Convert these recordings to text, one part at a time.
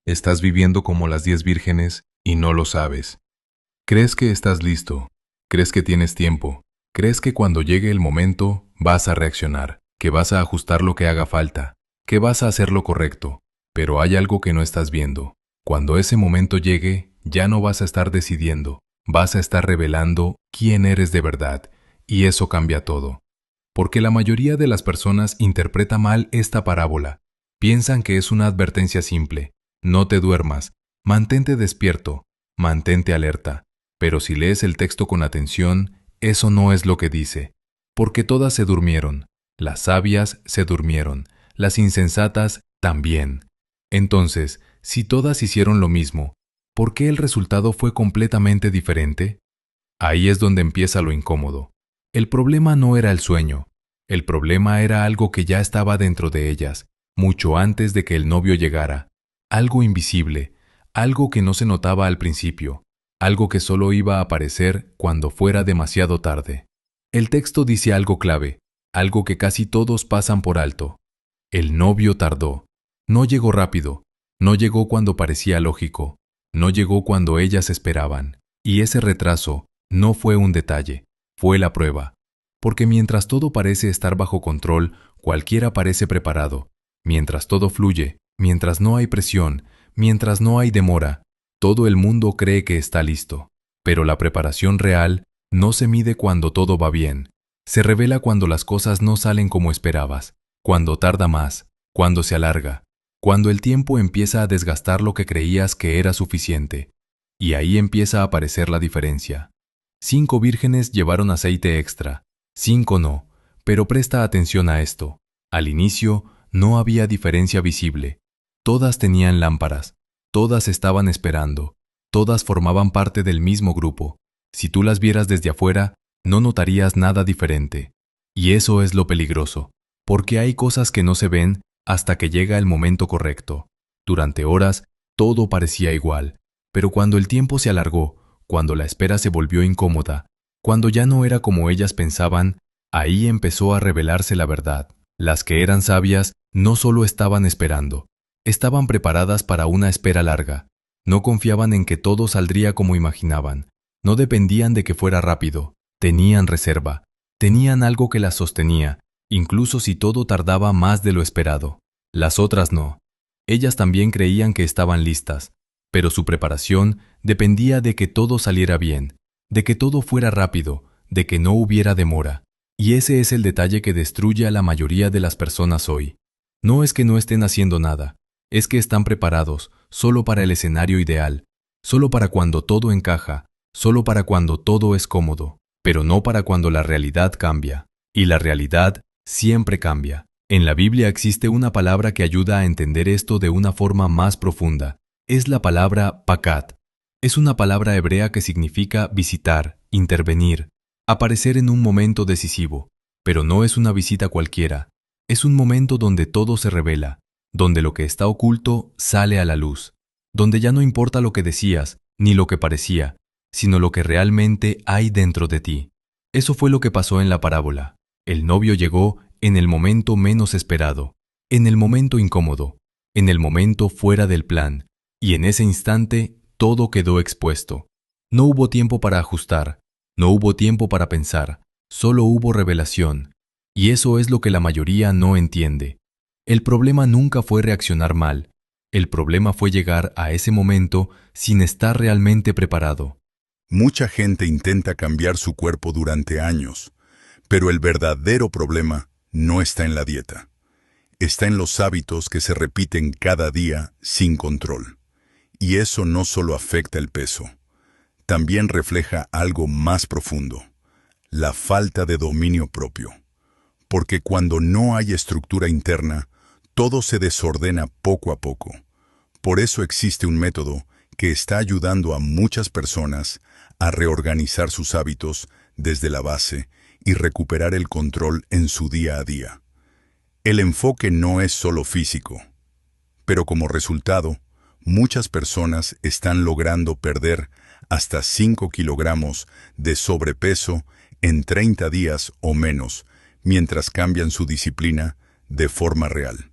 Estás viviendo como las 10 vírgenes y no lo sabes. Crees que estás listo, crees que tienes tiempo, crees que cuando llegue el momento vas a reaccionar, que vas a ajustar lo que haga falta, que vas a hacer lo correcto, pero hay algo que no estás viendo. Cuando ese momento llegue, ya no vas a estar decidiendo, vas a estar revelando quién eres de verdad, y eso cambia todo. Porque la mayoría de las personas interpreta mal esta parábola. Piensan que es una advertencia simple. No te duermas, mantente despierto, mantente alerta. Pero si lees el texto con atención, eso no es lo que dice. Porque todas se durmieron. Las sabias se durmieron. Las insensatas también. Entonces, si todas hicieron lo mismo, ¿por qué el resultado fue completamente diferente? Ahí es donde empieza lo incómodo. El problema no era el sueño. El problema era algo que ya estaba dentro de ellas, mucho antes de que el novio llegara. Algo invisible, algo que no se notaba al principio, algo que solo iba a aparecer cuando fuera demasiado tarde. El texto dice algo clave, algo que casi todos pasan por alto. El novio tardó. No llegó rápido, no llegó cuando parecía lógico, no llegó cuando ellas esperaban. Y ese retraso no fue un detalle, fue la prueba. Porque mientras todo parece estar bajo control, cualquiera parece preparado. Mientras todo fluye, mientras no hay presión, mientras no hay demora, todo el mundo cree que está listo. Pero la preparación real no se mide cuando todo va bien. Se revela cuando las cosas no salen como esperabas, cuando tarda más, cuando se alarga, cuando el tiempo empieza a desgastar lo que creías que era suficiente. Y ahí empieza a aparecer la diferencia. 5 vírgenes llevaron aceite extra, 5 no, pero presta atención a esto. Al inicio no había diferencia visible. Todas tenían lámparas, todas estaban esperando, todas formaban parte del mismo grupo. Si tú las vieras desde afuera, no notarías nada diferente. Y eso es lo peligroso, porque hay cosas que no se ven hasta que llega el momento correcto. Durante horas, todo parecía igual, pero cuando el tiempo se alargó, cuando la espera se volvió incómoda, cuando ya no era como ellas pensaban, ahí empezó a revelarse la verdad. Las que eran sabias no solo estaban esperando, estaban preparadas para una espera larga. No confiaban en que todo saldría como imaginaban, no dependían de que fuera rápido, tenían reserva, tenían algo que las sostenía, incluso si todo tardaba más de lo esperado. Las otras no. Ellas también creían que estaban listas, pero su preparación dependía de que todo saliera bien, de que todo fuera rápido, de que no hubiera demora. Y ese es el detalle que destruye a la mayoría de las personas hoy. No es que no estén haciendo nada, es que están preparados solo para el escenario ideal, solo para cuando todo encaja, solo para cuando todo es cómodo, pero no para cuando la realidad cambia. Y la realidad siempre cambia. En la Biblia existe una palabra que ayuda a entender esto de una forma más profunda. Es la palabra pakat. Es una palabra hebrea que significa visitar, intervenir, aparecer en un momento decisivo. Pero no es una visita cualquiera. Es un momento donde todo se revela, donde lo que está oculto sale a la luz, donde ya no importa lo que decías, ni lo que parecía, sino lo que realmente hay dentro de ti. Eso fue lo que pasó en la parábola. El novio llegó en el momento menos esperado, en el momento incómodo, en el momento fuera del plan, y en ese instante todo quedó expuesto. No hubo tiempo para ajustar, no hubo tiempo para pensar, solo hubo revelación. Y eso es lo que la mayoría no entiende. El problema nunca fue reaccionar mal, el problema fue llegar a ese momento sin estar realmente preparado. Mucha gente intenta cambiar su cuerpo durante años, pero el verdadero problema no está en la dieta. Está en los hábitos que se repiten cada día sin control. Y eso no solo afecta el peso, también refleja algo más profundo, la falta de dominio propio. Porque cuando no hay estructura interna, todo se desordena poco a poco. Por eso existe un método que está ayudando a muchas personas a reorganizar sus hábitos desde la base y recuperar el control en su día a día. El enfoque no es solo físico, pero como resultado, muchas personas están logrando perder hasta 5 kilogramos de sobrepeso en 30 días o menos, mientras cambian su disciplina de forma real.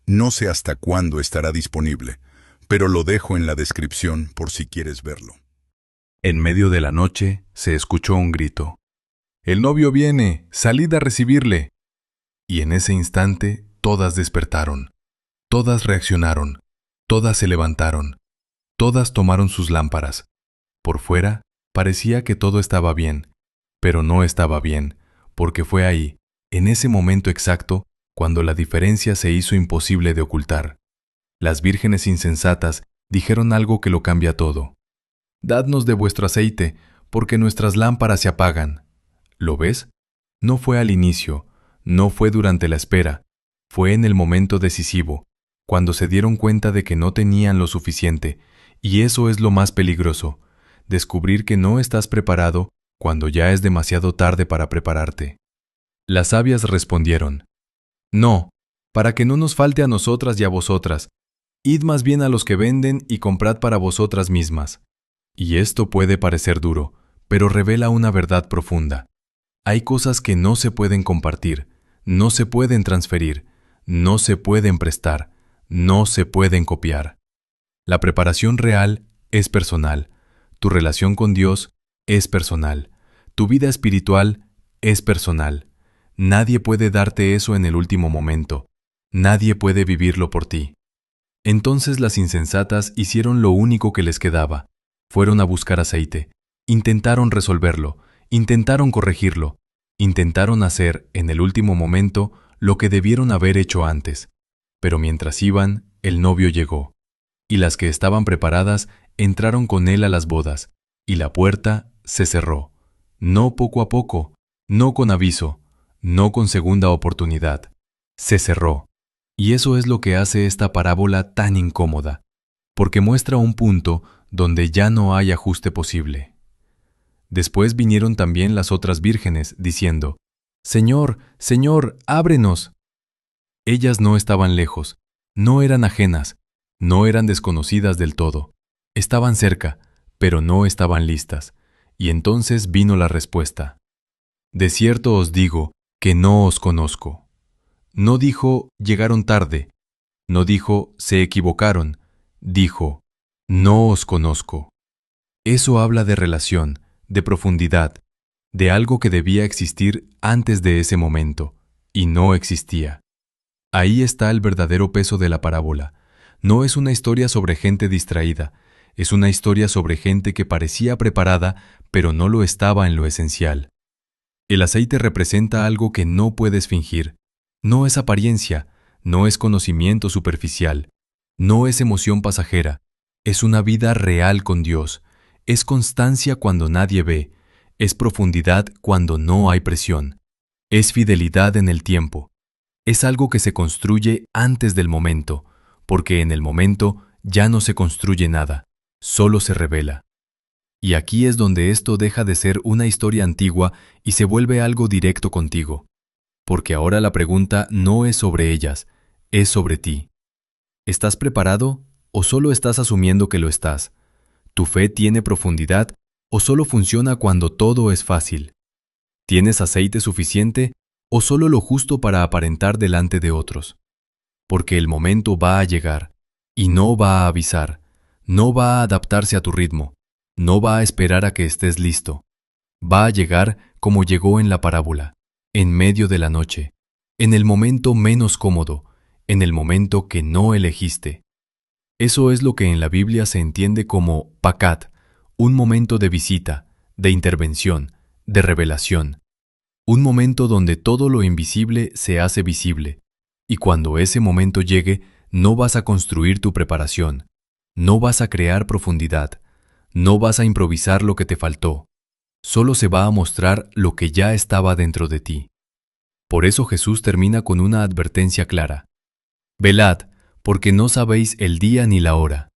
No sé hasta cuándo estará disponible, pero lo dejo en la descripción por si quieres verlo. En medio de la noche se escuchó un grito. «¡El novio viene! ¡Salid a recibirle!». Y en ese instante todas despertaron, todas reaccionaron, todas se levantaron, todas tomaron sus lámparas. Por fuera parecía que todo estaba bien, pero no estaba bien, porque fue ahí, en ese momento exacto, cuando la diferencia se hizo imposible de ocultar. Las vírgenes insensatas dijeron algo que lo cambia todo. «Dadnos de vuestro aceite, porque nuestras lámparas se apagan». ¿Lo ves? No fue al inicio, no fue durante la espera, fue en el momento decisivo, cuando se dieron cuenta de que no tenían lo suficiente, y eso es lo más peligroso, descubrir que no estás preparado cuando ya es demasiado tarde para prepararte. Las sabias respondieron: «No, para que no nos falte a nosotras y a vosotras, id más bien a los que venden y comprad para vosotras mismas». Y esto puede parecer duro, pero revela una verdad profunda. Hay cosas que no se pueden compartir, no se pueden transferir, no se pueden prestar, no se pueden copiar. La preparación real es personal, tu relación con Dios es personal, tu vida espiritual es personal. Nadie puede darte eso en el último momento, nadie puede vivirlo por ti. Entonces las insensatas hicieron lo único que les quedaba. Fueron a buscar aceite, intentaron resolverlo, intentaron corregirlo, intentaron hacer, en el último momento, lo que debieron haber hecho antes. Pero mientras iban, el novio llegó, y las que estaban preparadas entraron con él a las bodas, y la puerta se cerró. No poco a poco, no con aviso, no con segunda oportunidad. Se cerró. Y eso es lo que hace esta parábola tan incómoda, porque muestra un punto donde ya no hay ajuste posible. Después vinieron también las otras vírgenes, diciendo: «Señor, Señor, ábrenos». Ellas no estaban lejos, no eran ajenas, no eran desconocidas del todo. Estaban cerca, pero no estaban listas. Y entonces vino la respuesta: «De cierto os digo que no os conozco». No dijo: «Llegaron tarde». No dijo: «Se equivocaron». Dijo: «No os conozco». Eso habla de relación, de profundidad, de algo que debía existir antes de ese momento, y no existía. Ahí está el verdadero peso de la parábola. No es una historia sobre gente distraída, es una historia sobre gente que parecía preparada, pero no lo estaba en lo esencial. El aceite representa algo que no puedes fingir. No es apariencia, no es conocimiento superficial, no es emoción pasajera, es una vida real con Dios, es constancia cuando nadie ve, es profundidad cuando no hay presión, es fidelidad en el tiempo, es algo que se construye antes del momento, porque en el momento ya no se construye nada, solo se revela. Y aquí es donde esto deja de ser una historia antigua y se vuelve algo directo contigo. Porque ahora la pregunta no es sobre ellas, es sobre ti. ¿Estás preparado o solo estás asumiendo que lo estás? ¿Tu fe tiene profundidad o solo funciona cuando todo es fácil? ¿Tienes aceite suficiente o solo lo justo para aparentar delante de otros? Porque el momento va a llegar y no va a avisar, no va a adaptarse a tu ritmo, no va a esperar a que estés listo. Va a llegar como llegó en la parábola, en medio de la noche, en el momento menos cómodo, en el momento que no elegiste. Eso es lo que en la Biblia se entiende como pacat, un momento de visita, de intervención, de revelación. Un momento donde todo lo invisible se hace visible. Y cuando ese momento llegue, no vas a construir tu preparación, no vas a crear profundidad, no vas a improvisar lo que te faltó. Solo se va a mostrar lo que ya estaba dentro de ti. Por eso Jesús termina con una advertencia clara. Velad, porque no sabéis el día ni la hora.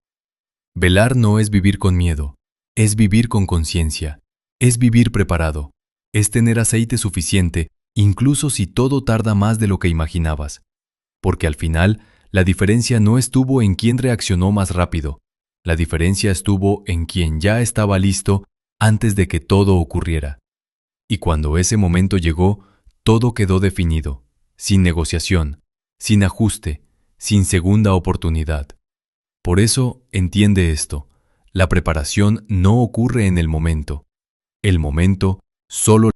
Velar no es vivir con miedo, es vivir con conciencia, es vivir preparado, es tener aceite suficiente, incluso si todo tarda más de lo que imaginabas. Porque al final, la diferencia no estuvo en quién reaccionó más rápido, la diferencia estuvo en quien ya estaba listo antes de que todo ocurriera. Y cuando ese momento llegó, todo quedó definido, sin negociación, sin ajuste, sin segunda oportunidad. Por eso, entiende esto. La preparación no ocurre en el momento. El momento solo